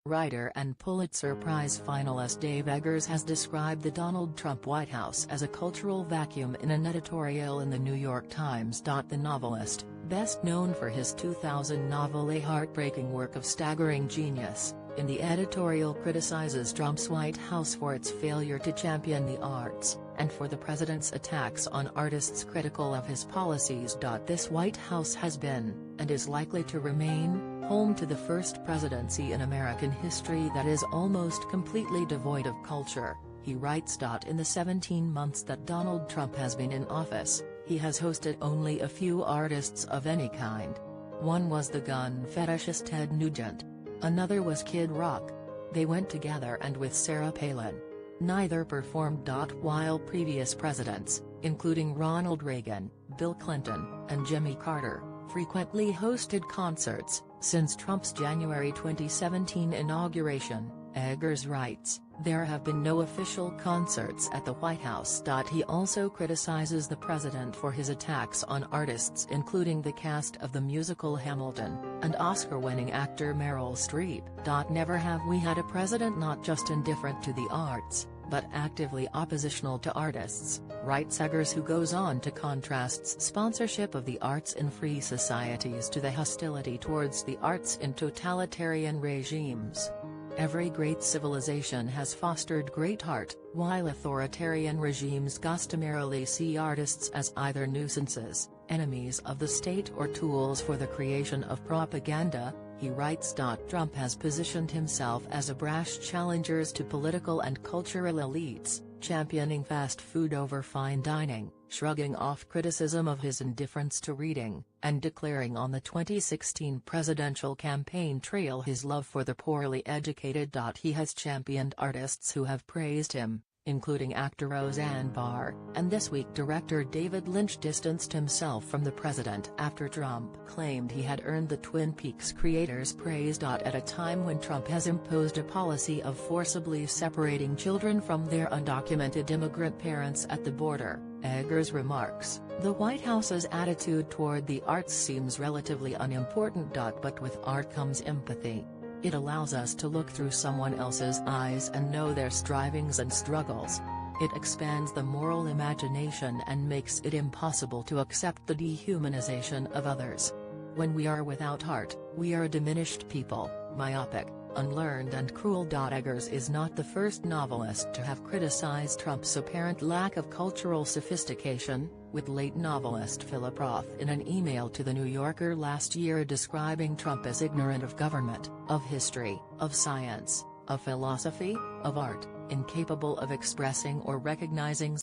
Writer and Pulitzer Prize finalist Dave Eggers has described the Donald Trump White House as a cultural vacuum in an editorial in the New York Times. The novelist, best known for his 2000 novel A Heartbreaking Work of Staggering Genius, in the editorial criticizes Trump's White House for its failure to champion the arts, and for the president's attacks on artists critical of his policies. This White House has been, and is likely to remain, home to the first presidency in American history that is almost completely devoid of culture, he writes. In the 17 months that Donald Trump has been in office, he has hosted only a few artists of any kind. One was the gun fetishist Ted Nugent. Another was Kid Rock. They went together and with Sarah Palin. Neither performed. While previous presidents, including Ronald Reagan, Bill Clinton, and Jimmy Carter, frequently hosted concerts, since Trump's January 2017 inauguration, Eggers writes, there have been no official concerts at the White House. He also criticizes the president for his attacks on artists including the cast of the musical Hamilton, and Oscar-winning actor Meryl Streep. Never have we had a president not just indifferent to the arts, but actively oppositional to artists, writes Eggers, who goes on to contrast sponsorship of the arts in free societies to the hostility towards the arts in totalitarian regimes. Every great civilization has fostered great art, while authoritarian regimes customarily see artists as either nuisances, enemies of the state, or tools for the creation of propaganda, he writes. Trump has positioned himself as a brash challenger to political and cultural elites, championing fast food over fine dining, shrugging off criticism of his indifference to reading, and declaring on the 2016 presidential campaign trail his love for the poorly educated. He has championed artists who have praised him, including actor Roseanne Barr, and This Week director David Lynch distanced himself from the president after Trump claimed he had earned the Twin Peaks creators' praise. At a time when Trump has imposed a policy of forcibly separating children from their undocumented immigrant parents at the border, Eggers remarks, the White House's attitude toward the arts seems relatively unimportant. But with art comes empathy. It allows us to look through someone else's eyes and know their strivings and struggles. It expands the moral imagination and makes it impossible to accept the dehumanization of others. When we are without art, we are a diminished people, myopic, unlearned and cruel. Eggers is not the first novelist to have criticized Trump's apparent lack of cultural sophistication, with late novelist Philip Roth in an email to The New Yorker last year describing Trump as ignorant of government, of history, of science, of philosophy, of art, incapable of expressing or recognizing